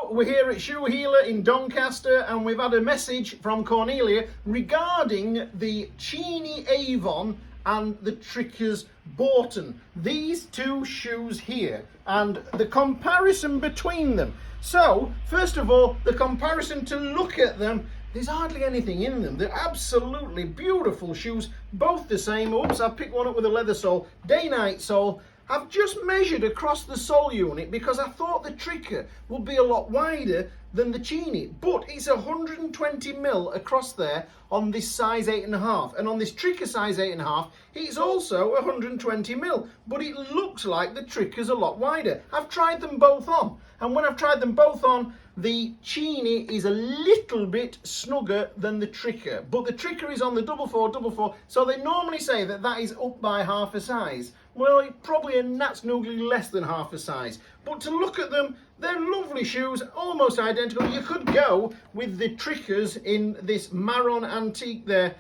Hello, we're here at Shoe Healer in Doncaster and we've had a message from Cornelia regarding the Cheaney Avon and the Trickers Bourton. These two shoes here and the comparison between them. So, first of all, the comparison, to look at them, there's hardly anything in them. They're absolutely beautiful shoes, both the same. Oops, I picked one up with a leather sole, day-night sole. I've just measured across the sole unit because I thought the Tricker would be a lot wider than the Cheaney, but it's 120mm across there on this size 8.5, and on this Tricker size 8.5 it's also 120mm, but it looks like the Tricker's a lot wider. I've tried them both on, and when I've tried them both on, the Cheaney is a little bit snugger than the Tricker, but the Tricker is on the 4444, so they normally say that that is up by half a size. Well, it's probably a gnat's noogly less than half a size. But to look at them, they're lovely shoes, almost identical. You could go with the Trickers in this marron antique there.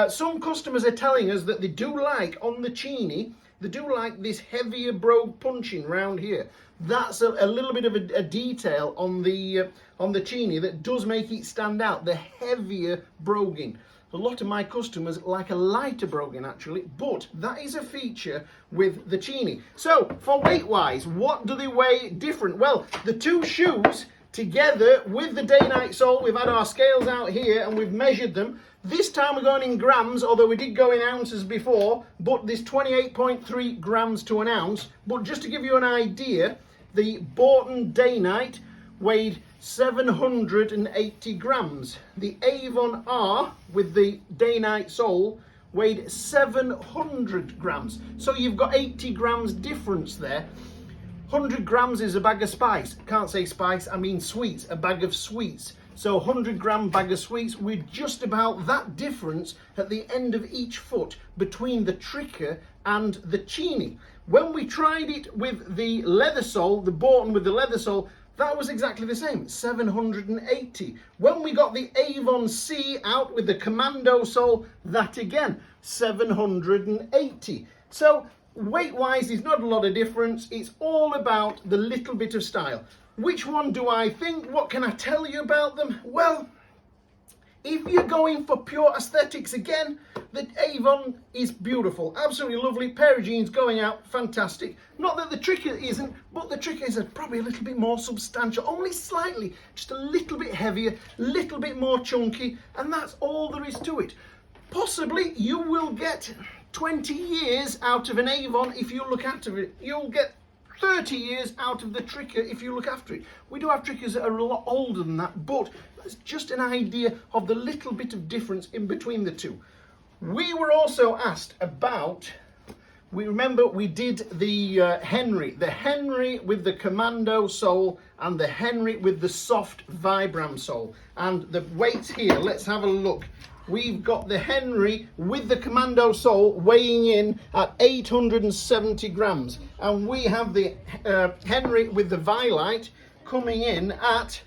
Some customers are telling us that they do like, on the Cheaney, they do like this heavier brogue punching round here. That's a little bit of a detail on the Cheaney that does make it stand out, the heavier broguing. A lot of my customers like a lighter broguing actually, but that is a feature with the Cheaney. So, for weight-wise, what do they weigh different? Well, the two shoes together with the day-night sole, we've had our scales out here and we've measured them. This time we're going in grams, although we did go in ounces before, but there's 28.3 grams to an ounce. But just to give you an idea, the Bourton day-night weighed 780 grams. The Avon R with the day-night sole weighed 700 grams. So you've got 80 grams difference there. 100 grams is a bag of spice. Can't say spice, I mean sweets, a bag of sweets. So 100-gram bag of sweets, with just about that difference at the end of each foot between the Tricker and the Cheaney. When we tried it with the leather sole, the Bourton with the leather sole, that was exactly the same, 780. When we got the Avon C out with the commando sole, that again, 780. So weight-wise, there's not a lot of difference. It's all about the little bit of style. Which one do I think? What can I tell you about them? Well, if you're going for pure aesthetics again, the Avon is beautiful, absolutely lovely. Pair of jeans going out, fantastic. Not that the Tricker isn't, but the Tricker is probably a little bit more substantial, only slightly, just a little bit heavier, a little bit more chunky, and that's all there is to it. Possibly you will get 20 years out of an Avon if you look after it. You'll get 30 years out of the Tricker if you look after it. We do have Trickers that are a lot older than that, but that's just an idea of the little bit of difference in between the two. We were also asked about, we remember we did the Henry with the commando sole and the Henry with the soft Vibram sole. And the weights here, let's have a look. We've got the Henry with the commando sole weighing in at 870 grams. And we have the Henry with the Vi-lite coming in at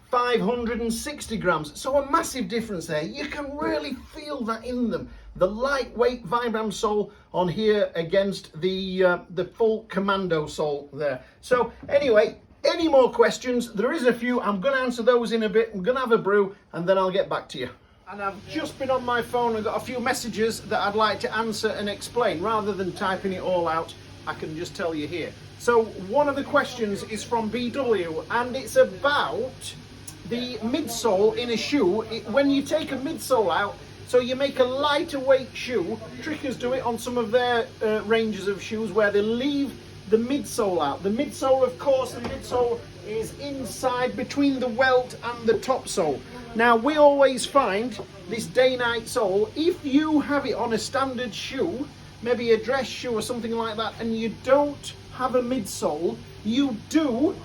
560 grams. So a massive difference there. You can really feel that in them. The lightweight Vibram sole on here against the full commando sole there. So anyway, any more questions? There is a few. I'm going to answer those in a bit. I'm going to have a brew and then I'll get back to you. And I've just been on my phone and got a few messages that I'd like to answer and explain. Rather than typing it all out, I can just tell you here. So one of the questions is from BW, and it's about the midsole in a shoe. When you take a midsole out, so you make a lighter weight shoe. Trickers do it on some of their ranges of shoes where they leave the midsole out. The midsole, of course, the midsole is inside between the welt and the top sole. Now, we always find this day-night sole, if you have it on a standard shoe, maybe a dress shoe or something like that, and you don't have a midsole, you do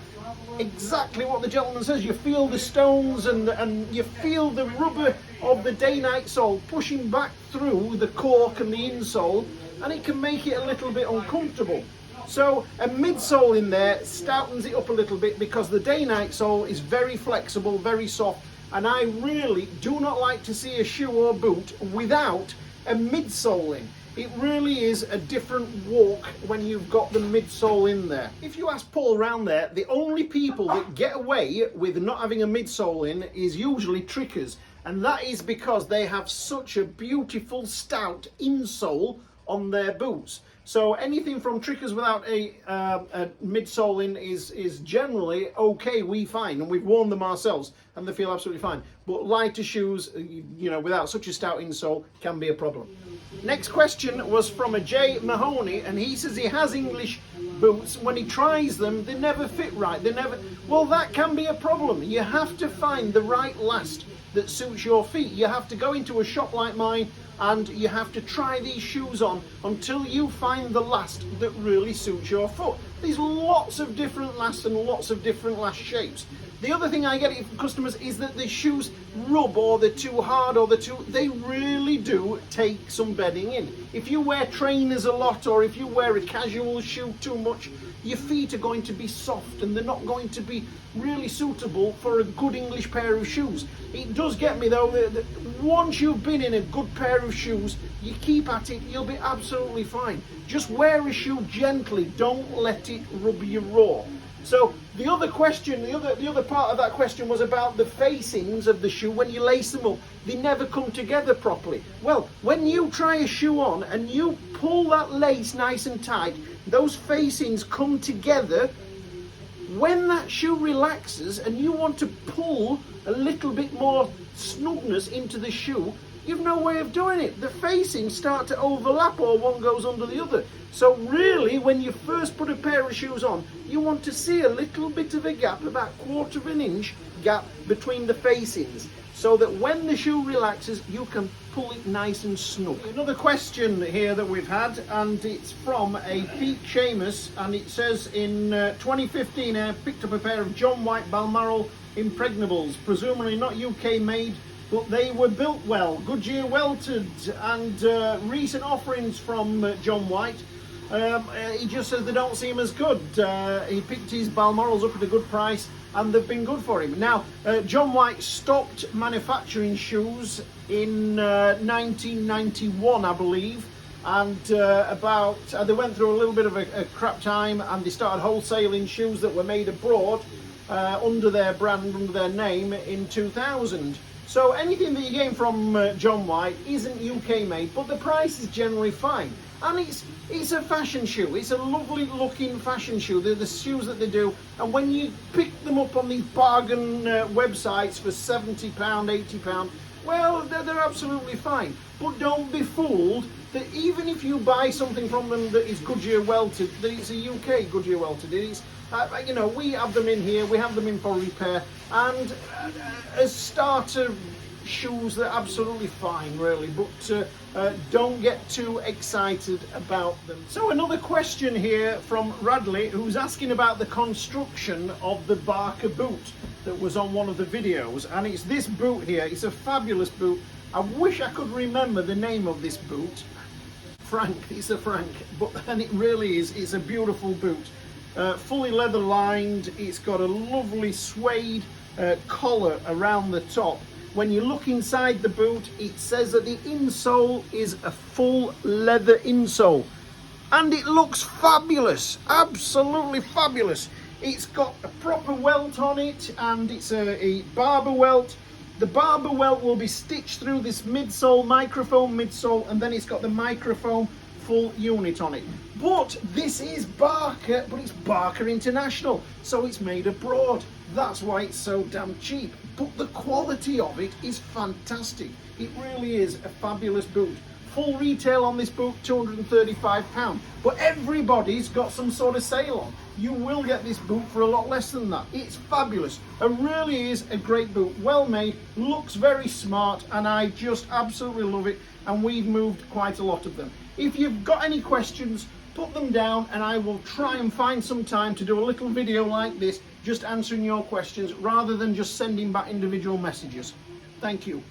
exactly what the gentleman says. You feel the stones and you feel the rubber of the day-night sole pushing back through the cork and the insole, and it can make it a little bit uncomfortable. So a midsole in there stoutens it up a little bit because the day-night sole is very flexible, very soft, and I really do not like to see a shoe or boot without a midsole in. It really is a different walk when you've got the midsole in there. If you ask Paul around there, the only people that get away with not having a midsole in is usually trickers. And that is because they have such a beautiful stout insole on their boots. So anything from trickers without a midsole in is generally okay, we find, and we've worn them ourselves and they feel absolutely fine. But lighter shoes, you know, without such a stout insole can be a problem. Next question was from a Jay Mahoney, and he says he has English boots. When he tries them, they never fit right. Well, that can be a problem. You have to find the right last that suits your feet. You have to go into a shop like mine and you have to try these shoes on until you find the last that really suits your foot. There's lots of different lasts and lots of different last shapes. The other thing I get from customers is that the shoes rub, or they're too hard, or they really do take some bedding in. If you wear trainers a lot, or if you wear a casual shoe too much, your feet are going to be soft and they're not going to be really suitable for a good English pair of shoes. It does get me though that once you've been in a good pair of shoes, you keep at it, you'll be absolutely fine. Just wear a shoe gently, don't let it rub you raw. So the other question, the other part of that question was about the facings of the shoe. When you lace them up, they never come together properly. Well, when you try a shoe on and you pull that lace nice and tight, those facings come together. When that shoe relaxes and you want to pull a little bit more snugness into the shoe, you've no way of doing it. The facings start to overlap, or one goes under the other. So really, when you first put a pair of shoes on, you want to see a little bit of a gap, about 1/4 of an inch gap between the facings, so that when the shoe relaxes, you can pull it nice and snug. Another question here that we've had, and it's from a Pete Seamus, and it says in 2015 I picked up a pair of John White Balmoral impregnables, presumably not UK made, but they were built well, Goodyear welted, and recent offerings from John White. He just says they don't seem as good. He picked his Balmorals up at a good price and they've been good for him. Now, John White stopped manufacturing shoes in 1991, I believe, and they went through a little bit of a crap time, and they started wholesaling shoes that were made abroad under their brand, under their name in 2000. So anything that you get from John White isn't UK made, but the price is generally fine. And it's a fashion shoe. It's a lovely looking fashion shoe. They're the shoes that they do. And when you pick them up on these bargain websites for £70, £80, well, they're absolutely fine. But don't be fooled that even if you buy something from them that is Goodyear welted, that it's a UK Goodyear welted. It is, you know, we have them in here, we have them in for repair, and as starter shoes, they're absolutely fine, really, but don't get too excited about them. So another question here from Radley, who's asking about the construction of the Barker boot that was on one of the videos, and it's this boot here. It's a fabulous boot. I wish I could remember the name of this boot. Frank, it's a Frank, and it really is. It's a beautiful boot, fully leather lined. It's got a lovely suede collar around the top. When you look inside the boot, it says that the insole is a full leather insole, and it looks fabulous, absolutely fabulous. It's got a proper welt on it, and it's a barber welt. The barber welt will be stitched through this midsole, microfoam midsole, and then it's got the microfoam full unit on it. But this is Barker, but it's Barker International, so it's made abroad. That's why it's so damn cheap. But the quality of it is fantastic. It really is a fabulous boot. Full retail on this boot, £235. But everybody's got some sort of sale on. You will get this boot for a lot less than that. It's fabulous. It really is a great boot. Well made, looks very smart, and I just absolutely love it. And we've moved quite a lot of them. If you've got any questions, put them down and I will try and find some time to do a little video like this, just answering your questions rather than just sending back individual messages. Thank you.